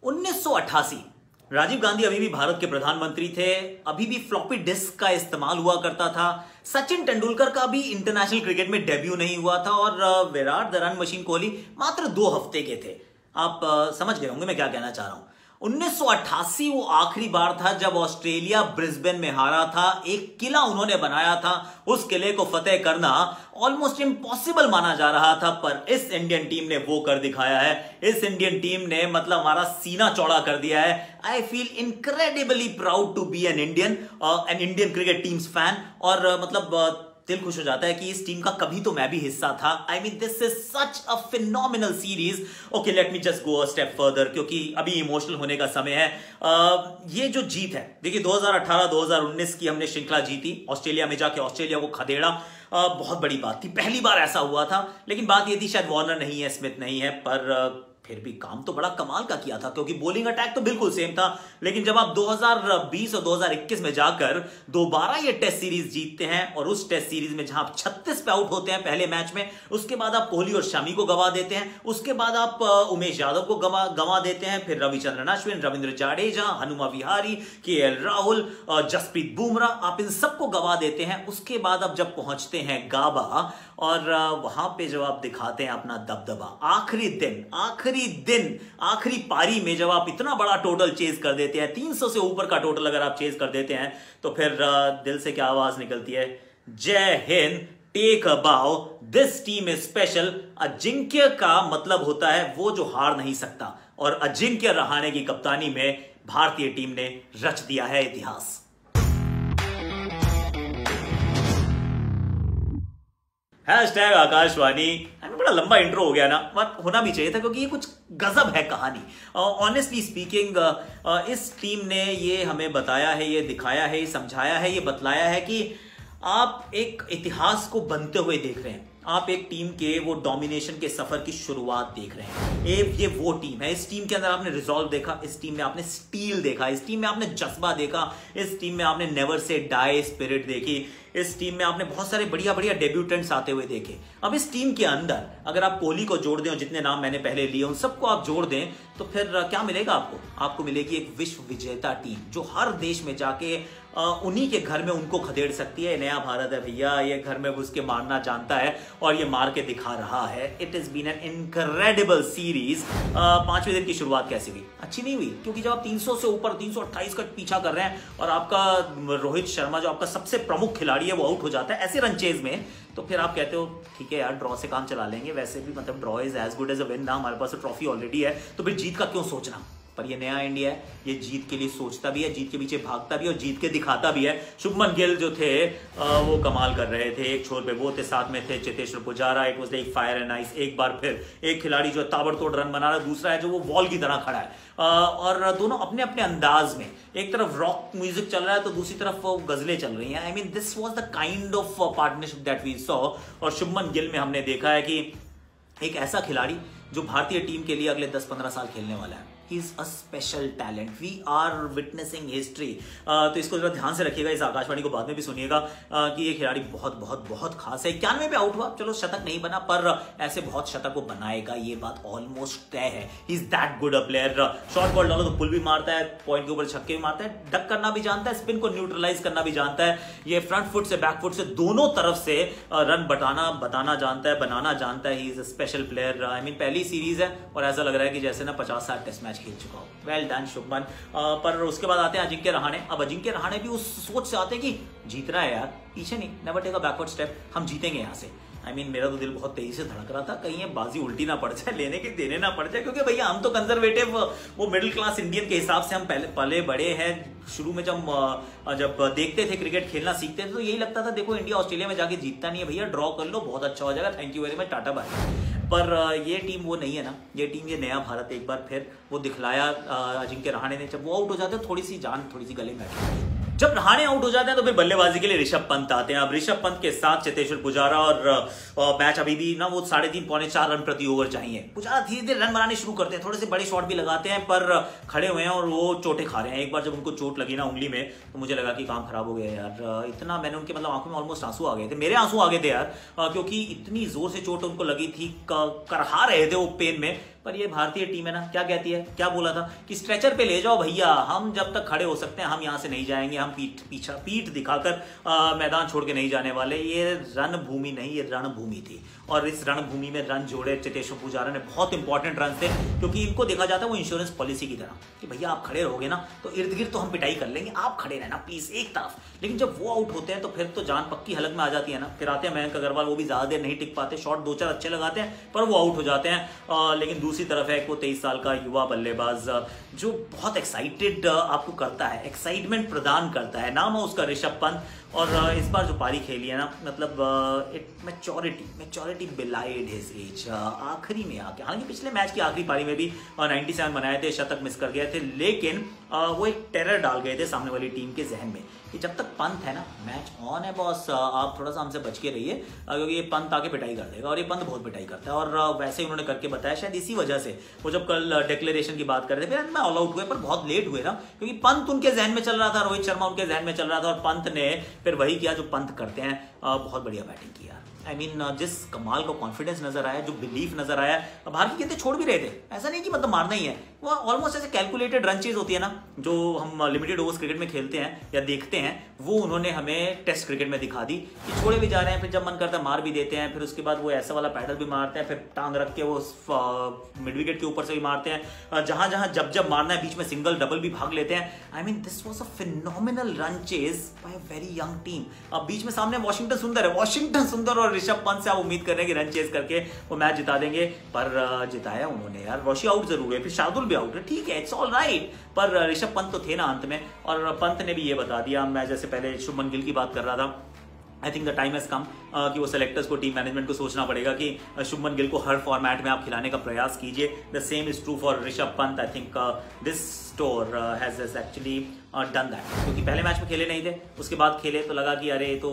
1988 राजीव गांधी अभी भी भारत के प्रधानमंत्री थे। अभी भी फ्लॉपी डिस्क का इस्तेमाल हुआ करता था। सचिन तेंदुलकर का भी इंटरनेशनल क्रिकेट में डेब्यू नहीं हुआ था और Virat the run machine Kohli मात्र 2 हफ्ते के थे। आप समझ गए होंगे मैं क्या कहना चाह रहा हूं। 1988 वो आखिरी बार था जब ऑस्ट्रेलिया ब्रिस्बेन में हारा था। एक किला उन्होंने बनाया था, उस किले को फतेह करना ऑलमोस्ट इम्पॉसिबल माना जा रहा था, पर इस इंडियन टीम ने वो कर दिखाया है। इस इंडियन टीम ने मतलब हमारा सीना चौड़ा कर दिया है। I feel incredibly proud to be an Indian cricket teams fan और मतलब दिल खुश हो जाता है कि इस टीम का कभी तो मैं भी हिस्सा था। आई mean this is such a phenomenal series. Okay, let me just go a step further क्योंकि अभी इमोशनल होने का समय है। ये जो जीत है, देखिए 2018-2019 की हमने श्रृंखला जीती, ऑस्ट्रेलिया में जाके ऑस्ट्रेलिया को खदेड़ा। बहुत बड़ी बात थी, पहली बार ऐसा हुआ था। लेकिन बात ये थी शायद वार्नर नहीं है, स्मिथ नहीं है, पर फिर भी काम तो बड़ा कमाल का किया था क्योंकि बॉलिंग अटैक तो बिल्कुल सेम था। लेकिन जब आप 2020 और 2021 में जाकर दोबारा ये टेस्ट सीरीज जीतते हैं और उस टेस्ट सीरीज में जहां आप 36 पे आउट होते हैं पहले मैच में, उसके बाद आप कोहली और शमी को गंवा देते हैं, उसके बाद आप उमेश यादव को गंवा देते हैं, फिर रविचंद्रन अश्विन, रविंद्र जाडेजा, हनुमा विहारी, केएल राहुल, जसप्रीत बुमराह, आप इन सबको गंवा देते हैं। उसके बाद आप जब पहुंचते हैं गाबा और वहां पे जब आप दिखाते हैं अपना दबदबा, आखिरी पारी में जब आप इतना बड़ा टोटल चेज कर देते हैं, 300 से ऊपर का टोटल अगर आप चेज कर देते हैं, तो फिर दिल से क्या आवाज निकलती है, जय हिंद, टेक अ बाउ, this team is special. Ajinkya का मतलब होता है वो जो हार नहीं सकता, और अजिंक्य रहाणे की कप्तानी में भारतीय टीम ने रच दिया है इतिहास। हैशटैग आकाशवाणी। बड़ा लंबा इंट्रो हो गया ना, बट होना भी चाहिए था क्योंकि ये कुछ गजब है कहानी। ऑनेस्टली स्पीकिंग, इस टीम ने ये हमें बताया है, ये दिखाया है, ये समझाया है, ये बतलाया है कि आप एक इतिहास को बनते हुए देख रहे हैं। आप एक टीम के वो डोमिनेशन के सफर की शुरुआत देख रहे हैं। ये वो टीम है। इस टीम के अंदर आपने रिजॉल्व देखा, इस टीम में आपने स्टील देखा, इस टीम में आपने जज्बा देखा, इस टीम में आपने नेवर से डाई स्पिरिट देखी, इस टीम में आपने बहुत सारे बढ़िया बढ़िया डेब्यूटेंट्स आते हुए देखे। अब इस टीम के अंदर अगर आप कोहली को जोड़ दें और जितने नाम मैंने पहले लिए उन सबको आप जोड़ दें, तो फिर क्या मिलेगा आपको मिलेगी एक विश्व विजेता टीम जो हर देश में जाके उन्हीं के घर में उनको खदेड़ सकती है। नया भारत है भैया, ये घर में घुस के मारना जानता है और ये मार के दिखा रहा है। It is been an incredible series. 5वें दिन की शुरुआत कैसी हुई? अच्छी नहीं हुई, क्योंकि जब आप 300 से ऊपर 328 का पीछा कर रहे हैं और आपका रोहित शर्मा जो आपका सबसे प्रमुख खिलाड़ी है वो आउट हो जाता है ऐसे रन चेज में, तो फिर आप कहते हो ठीक है यार, ड्रॉ से काम चला लेंगे। वैसे भी मतलब draw is as good as a win ना, हमारे पास ट्रॉफी ऑलरेडी है, तो फिर जीत का क्यों सोचना। पर ये नया इंडिया है, ये जीत के लिए सोचता भी है, जीत के पीछे भागता भी है और जीत के दिखाता भी है। शुभमन गिल जो थे वो कमाल कर रहे थे। एक छोर पे वो थे, साथ में थे Cheteshwar Pujara. It was like fire and ice. एक बार फिर एक खिलाड़ी जो ताबड़तोड़ रन बना रहा है, दूसरा है जो वो वॉल की तरह खड़ा है। और दोनों अपने अपने अंदाज में, एक तरफ रॉक म्यूजिक चल रहा है तो दूसरी तरफ वो गजलें चल रही हैं। I mean this was the kind of partnership that we saw. और शुभमन गिल में हमने देखा है कि एक ऐसा खिलाड़ी जो भारतीय टीम के लिए अगले 10-15 साल खेलने वाला है। He is a special talent. We are witnessing history. तो इसको जरा ध्यान से रखिएगा, इस आकाशवाणी को बाद में भी सुनिएगा कि ये खिलाड़ी बहुत बहुत बहुत खास है। 91 पे आउट हुआ, चलो शतक नहीं बना, पर ऐसे बहुत शतक वो बनाएगा, ये बात ऑलमोस्ट तय है। He is that good a player. Short ball डालो तो पुल भी मारता है, पॉइंट के ऊपर छक्के भी मारता है, डक करना भी जानता है, स्पिन को न्यूट्रलाइज करना भी जानता है। ये फ्रंट फुट से बैक फुट से दोनों तरफ से रन बताना जानता है, बनाना जानता है। He is a special player. I mean पहली सीरीज है और ऐसा लग रहा है कि जैसे ना 50-60 टेस्ट मैच खेल चुका हूं। Well done Shubman. पर उसके बाद आते हैं अजिंक्य रहाणे। अब अजिंक्य रहाणे भी उस सोच से आते हैं कि जीतना है यार, पीछे नहीं, never take a backward step, हम जीतेंगे यहां से। आई मीन मेरा तो दिल बहुत तेजी से धड़क रहा था, कहीं ये बाजी उल्टी ना पड़ जाए, लेने के देने ना पड़ जाए, क्योंकि भैया हम तो कंजर्वेटिव वो मिडिल क्लास इंडियन के हिसाब से हम पले बड़े हैं। शुरू में जब देखते थे क्रिकेट खेलना सीखते थे तो यही लगता था देखो इंडिया ऑस्ट्रेलिया में जाके जीतता नहीं है भैया, ड्रॉ कर लो बहुत अच्छा हो जाएगा, thank you very much, tata bye. पर ये टीम वो नहीं है ना, ये टीम ये नया भारत एक बार फिर वो दिखलाया अजिंक्य रहाणे ने। जब वो आउट हो जाते हैं थोड़ी सी जान थोड़ी सी गले में आती है। जब रहाणे आउट हो जाते हैं तो फिर बल्लेबाजी के लिए ऋषभ पंत आते हैं। अब ऋषभ पंत के साथ चेतेश्वर पुजारा और मैच अभी भी ना वो 3.5-4 रन प्रति ओवर चाहिए। पुजारा धीरे धीरे रन बनाने शुरू करते हैं, थोड़े से बड़े शॉट भी लगाते हैं, पर खड़े हुए हैं और वो चोटें खा रहे हैं। एक बार जब उनको चोट लगी ना उंगली में तो मुझे लगा कि काम खराब हो गया यार। इतना मैंने उनके मतलब आंखों में ऑलमोस्ट आंसू आ गए थे, मेरे आंसू आ गए थे यार, क्योंकि इतनी जोर से चोट उनको लगी थी, करहा रहे थे वो पेन में। पर ये भारतीय टीम है ना, क्या कहती है, क्या बोला था कि स्ट्रेचर पे ले जाओ भैया, हम जब तक खड़े हो सकते हैं हम यहां से नहीं जाएंगे, हम पीठ दिखाकर मैदान छोड़ के नहीं जाने वाले। ये रणभूमि नहीं, ये रणभूमि थी, और इस रणभूमि में रन जोड़े चेतेश्वर पुजारा ने, बहुत इंपॉर्टेंट रन थे, क्योंकि इनको देखा जाता है वो इंश्योरेंस पॉलिसी की तरह कि भैया आप खड़े रहोगे ना तो इर्द गिर्द तो हम पिटाई कर लेंगे, आप खड़े रहना प्लीज एक तरफ। लेकिन जब वो आउट होते हैं तो फिर तो जान पक्की हलक में आ जाती है ना। फिर आते हैं मयंक अग्रवाल, वो भी ज्यादा देर नहीं टिक पाते, शॉट 2-4 अच्छे लगाते हैं पर वो आउट हो जाते हैं। लेकिन दूसरी तरफ है वो 23 साल का युवा बल्लेबाज जो बहुत एक्साइटेड आपको करता है, एक्साइटमेंट प्रदान करता है, नाम है उसका ऋषभ पंत। और इस बार जो पारी खेली है ना, मतलब मैच्योरिटी बिलाइड हिज एज, आखिरी में आके, हालांकि पिछले मैच की आखिरी पारी में भी 97 बनाए थे, शतक मिस कर गए थे, लेकिन वो एक टेरर डाल गए थे सामने वाली टीम के जहन में कि जब तक पंत है ना मैच ऑन है बॉस, आप थोड़ा सा हमसे बच के रहिए, क्योंकि ये पंत आके पिटाई कर देगा, और ये पंत बहुत पिटाई करता है। और वैसे ही उन्होंने करके बताया, शायद इसी वजह से वो जब कल डिक्लेरेशन की बात कर रहे थे, फिर मैं ऑल आउट हुए पर बहुत लेट हुए ना, क्योंकि पंत उनके जहन में चल रहा था, रोहित शर्मा उनके जहन में चल रहा था, और पंत ने फिर वही किया जो पंत करते हैं, बहुत बढ़िया बैटिंग किया। आई मीन जिस कमाल का कॉन्फिडेंस नजर आया, जो बिलीफ नजर आया, बाहर की गेंदें छोड़ भी रहे थे, ऐसा नहीं कि मतलब मारना ही है, वो ऑलमोस्ट ऐसे कैलकुलेटेड रन चेज होती है ना जो हम लिमिटेड ओवर्स क्रिकेट में खेलते हैं या देखते हैं, वो उन्होंने हमें टेस्ट क्रिकेट में दिखा दी कि छोड़े भी जा रहे हैं, फिर जब मन करता है मार भी देते हैं, फिर उसके बाद वो ऐसा वाला पैडल भी मारते हैं, फिर टांग रख के वो मिड विकेट के ऊपर से भी मारते हैं, जहां जहां जब मारना है बीच में सिंगल डबल भी भाग लेते हैं। I mean this was a phenomenal run chase by a very young team. अब बीच में सामने वाशिंगटन सुंदर है, वाशिंगटन सुंदर और ऋषभ पंत से आप उम्मीद कर रहे हैं कि रन चेज करके वो मैच जिता देंगे, पर जिताया उन्होंने यार। रोशी आउट जरूर हुए, फिर शार्दुल भी आउट है, ठीक है, इट्स ऑल राइट, पर ऋषभ पंत तो थे ना अंत में, और पंत ने भी ये बता दिया। मैं जैसे पहले शुभमन गिल की बात कर रहा था, I think the time has come कि वो सेलेक्टर्स को, टीम मैनेजमेंट को सोचना पड़ेगा कि शुभमन गिल को हर फॉर्मेट में आप खिलाने का प्रयास कीजिए। The same is true for Rishabh Pant. I think this store has actually done that, क्योंकि पहले मैच में खेले नहीं थे, उसके बाद खेले तो लगा कि अरे तो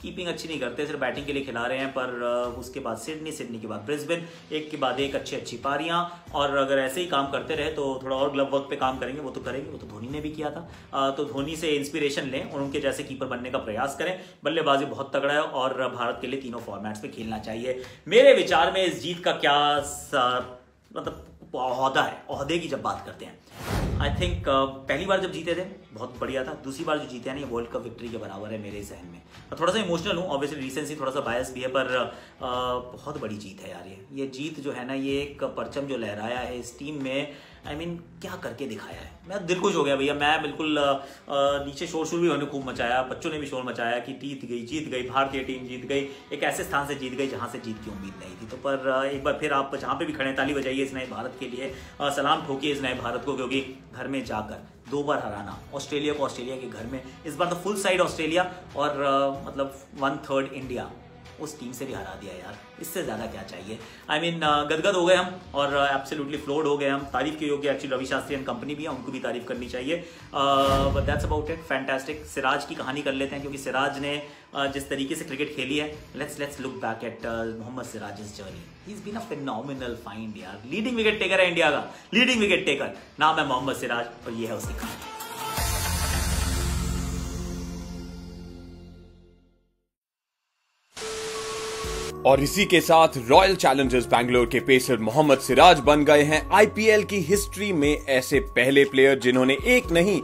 कीपिंग अच्छी नहीं करते, सिर्फ बैटिंग के लिए खिला रहे हैं, पर उसके बाद सिडनी के बाद ब्रिस्बेन, एक के बाद एक अच्छी पारियां, और अगर ऐसे ही काम करते रहे तो थोड़ा और ग्लव वर्क पे काम करेंगे, वो तो करेंगे, वो तो धोनी ने भी किया था। तो धोनी से इंस्पिरेशन लें और उनके जैसे कीपर बनने का प्रयास करें। बल्लेबाजी बहुत तगड़ा है और भारत के लिए तीनों फॉर्मेट्स में खेलना चाहिए। मेरे विचार में इस जीत का क्या मतलब ओहदा है, ओहदे की जब बात करते हैं, आई थिंक पहली बार जब जीते थे बहुत बढ़िया था, दूसरी बार जो जीते हैं ना ये वर्ल्ड कप विक्ट्री के बराबर है मेरे जहन में। थोड़ा सा इमोशनल हूँ, ऑब्वियसली रिसेंसी थोड़ा सा बायस भी है, पर बहुत बड़ी जीत है यार। ये जीत जो है ना, ये एक परचम जो लहराया है इस टीम में, आई मीन क्या करके दिखाया है। मैं दिल खुश हो गया भैया, मैं बिल्कुल नीचे शोर भी होने खूब मचाया, बच्चों ने भी शोर मचाया कि जीत गई भारतीय टीम, जीत गई, एक ऐसे स्थान से जीत गई जहां से जीत की उम्मीद नहीं थी। तो पर एक बार फिर आप जहां पे भी खड़े ताली बजाइए इस नए भारत के लिए, सलाम ठोकिए इस नए भारत को, क्योंकि घर में जाकर 2 बार हराना ऑस्ट्रेलिया को, ऑस्ट्रेलिया के घर में, इस बार तो फुल साइड ऑस्ट्रेलिया और मतलब 1/3 इंडिया, उस टीम से भी हरा दिया यार, इससे ज्यादा क्या चाहिए। आई मीन गदगद हो गए हम और एब्सोल्युटली फ्लोर्ड हो गए हम। तारीफ के योग्य actually Ravi Shastri and company भी है, उनको भी तारीफ करनी चाहिए। But that's about it, fantastic. Siraj की कहानी कर लेते हैं, क्योंकि सिराज ने जिस तरीके से क्रिकेट खेली है, let's look back at Mohammed Siraj's journey. He is been a phenomenal find यार, लीडिंग विकेट टेकर है इंडिया का, लीडिंग विकेट टेकर, नाम है मोहम्मद सिराज, और ये है उसकी कहानी। और इसी के साथ रॉयल चैलेंजर्स बैंगलोर के पेसर मोहम्मद सिराज बन गए हैं आईपीएल की हिस्ट्री में ऐसे पहले प्लेयर जिन्होंने एक नहीं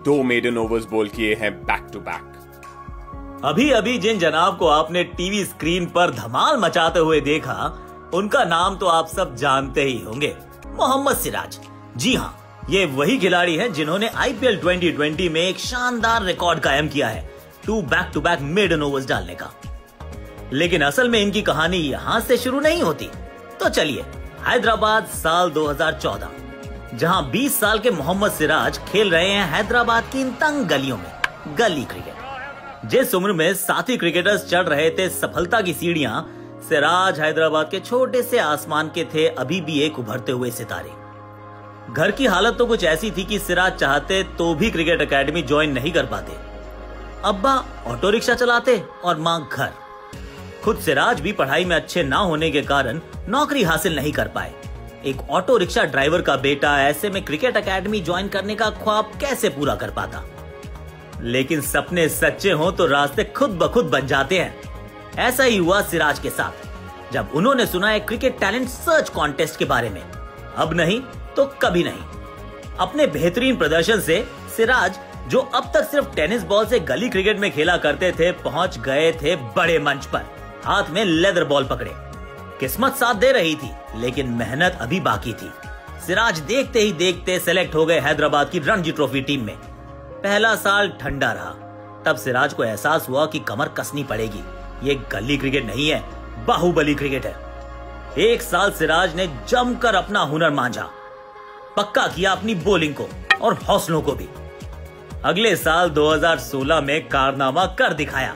2 मेडन ओवर्स बॉल किए हैं बैक टू बैक। अभी अभी जिन जनाब को आपने टीवी स्क्रीन पर धमाल मचाते हुए देखा, उनका नाम तो आप सब जानते ही होंगे, मोहम्मद सिराज। जी हाँ, ये वही खिलाड़ी हैं जिन्होंने आईपीएल 2020 में एक शानदार रिकॉर्ड कायम किया है, 2 back to back maiden overs डालने का। लेकिन असल में इनकी कहानी यहां से शुरू नहीं होती। तो चलिए, हैदराबाद साल 2014, जहां 20 साल के मोहम्मद सिराज खेल रहे हैं हैदराबाद की इन तंग गलियों में गली क्रिकेट। जिस उम्र में साथी क्रिकेटर्स चढ़ रहे थे सफलता की सीढ़ियां, सिराज हैदराबाद के छोटे से आसमान के थे अभी भी एक उभरते हुए सितारे। घर की हालत तो कुछ ऐसी थी कि सिराज चाहते तो भी क्रिकेट एकेडमी ज्वाइन नहीं कर पाते। अब्बा ऑटो रिक्शा चलाते और मां घर। खुद सिराज भी पढ़ाई में अच्छे ना होने के कारण नौकरी हासिल नहीं कर पाए। एक ऑटो रिक्शा ड्राइवर का बेटा ऐसे में क्रिकेट एकेडमी ज्वाइन करने का ख्वाब कैसे पूरा कर पाता। लेकिन सपने सच्चे हों तो रास्ते खुद ब खुद बन जाते हैं। ऐसा ही हुआ सिराज के साथ। जब उन्होंने सुना है क्रिकेट टैलेंट सर्च कॉन्टेस्ट के बारे में। अब नहीं तो कभी नहीं। अपने बेहतरीन प्रदर्शन से सिराज, जो अब तक सिर्फ टेनिस बॉल से गली क्रिकेट में खेला करते थे, पहुंच गए थे बड़े मंच पर, हाथ में लेदर बॉल पकड़े। किस्मत साथ दे रही थी, लेकिन मेहनत अभी बाकी थी। सिराज देखते ही देखते सेलेक्ट हो गए हैदराबाद की रणजी ट्रॉफी टीम में। पहला साल ठंडा रहा, तब सिराज को एहसास हुआ कि कमर कसनी पड़ेगी। ये गली क्रिकेट नहीं है, बाहुबली क्रिकेट है। एक साल सिराज ने जमकर अपना हुनर मांझा, पक्का किया अपनी बॉलिंग को और हौसलों को भी। अगले साल 2016 में कारनामा कर दिखाया।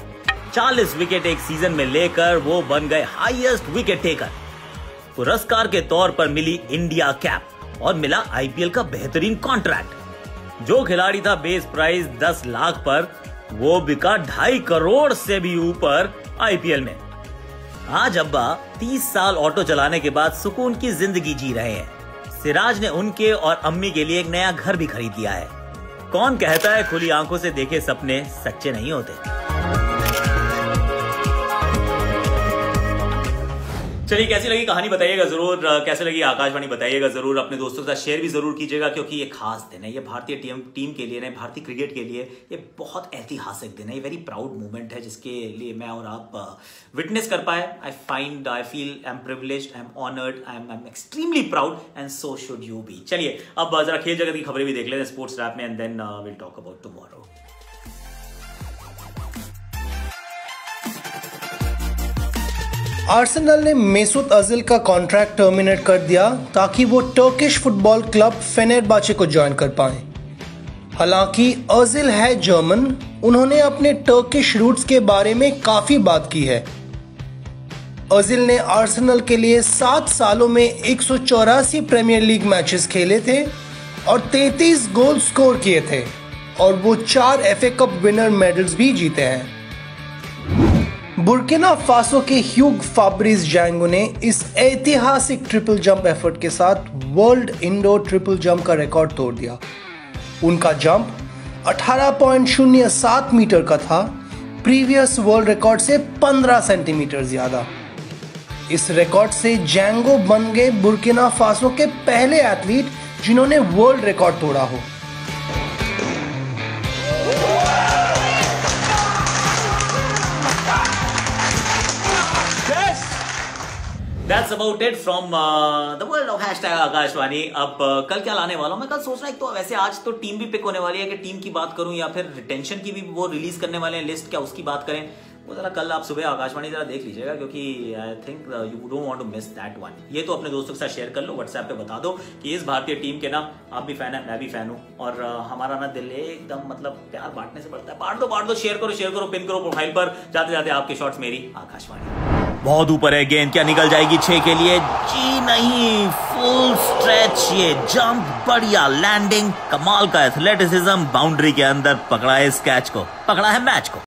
40 विकेट एक सीजन में लेकर वो बन गए हाईएस्ट विकेट टेकर। पुरस्कार के तौर पर मिली इंडिया कैप और मिला आईपीएल का बेहतरीन कॉन्ट्रैक्ट। जो खिलाड़ी था बेस प्राइस 10 लाख पर, वो बिका 2.5 करोड़ से भी ऊपर आईपीएल में। आज अब्बा 30 साल ऑटो चलाने के बाद सुकून की जिंदगी जी रहे हैं। सिराज ने उनके और अम्मी के लिए एक नया घर भी खरीद लिया है। कौन कहता है खुली आंखों से देखे सपने सच्चे नहीं होते। चलिए, कैसी लगी कहानी बताइएगा जरूर। कैसे लगी आकाशवाणी बताइएगा जरूर। अपने दोस्तों के साथ शेयर भी जरूर कीजिएगा, क्योंकि ये खास दिन है। ये भारतीय टीम के लिए नहीं, भारतीय क्रिकेट के लिए ये बहुत ऐतिहासिक दिन है। ये वेरी प्राउड मोमेंट है, जिसके लिए मैं और आप विटनेस कर पाए। I am privileged, I am honoured, I am extremely proud, and so should you be. चलिए, अब जरा खेल जगत की खबरें भी देख लेते हैं स्पोर्ट्स रैप में, and then will talk about tomorrow. Arsenal ने मेसूत ओजिल का कॉन्ट्रैक्ट टर्मिनेट कर दिया ताकि वो टर्किश फुटबॉल क्लब फेनेरबाचे को ज्वाइन कर पाएं। हालांकि ओजिल है जर्मन, उन्होंने अपने टर्किश रूट्स के बारे में काफी बात की है। ओजिल ने आर्सेनल के लिए 7 सालों में 184 प्रीमियर लीग मैचेस खेले थे और 33 गोल स्कोर किए थे, और वो 4 एफए कप विनर मेडल्स भी जीते हैं। बुर्किना फासो के ह्यूग फाब्रिज जैंगो ने इस ऐतिहासिक ट्रिपल जंप एफर्ट के साथ वर्ल्ड इंडोर ट्रिपल जंप का रिकॉर्ड तोड़ दिया। उनका जंप 18.07 मीटर का था, प्रीवियस वर्ल्ड रिकॉर्ड से 15 सेंटीमीटर ज्यादा। इस रिकॉर्ड से जैंगो बन गए बुर्किना फासो के पहले एथलीट जिन्होंने वर्ल्ड रिकॉर्ड तोड़ा हो। That's about it from the world of #Akashvani. अब कल क्या लाने वाला हूं मैं? कल सोच रहा हूं, तो वैसे आज तो टीम भी पिक होने वाली है कि टीम की बात करूं या फिर रिटेंशन की भी वो रिलीज करने वाले हैं लिस्ट, क्या उसकी बात करें? वो जरा कल आप सुबह आकाशवाणी जरा देख लीजिएगा, क्योंकि I think you don't want to miss that one. ये तो अपने दोस्तों के साथ शेयर कर लो, व्हाट्सएप पे बता दो कि इस भारतीय टीम के ना आप भी फैन है, मैं भी फैन हूं, और हमारा ना दिल एकदम मतलब प्यार बांटने से बढ़ता है। बांट दो, शेयर करो, पिन करो प्रोफाइल पर, जाते जाते आपके शॉट्स मेरी आकाशवाणी। बहुत ऊपर है गेंद, क्या निकल जाएगी 6 के लिए? जी नहीं, फुल स्ट्रेच, ये जंप, बढ़िया लैंडिंग, कमाल का एथलेटिसिज्म, बाउंड्री के अंदर पकड़ा है इस कैच को, पकड़ा है मैच को।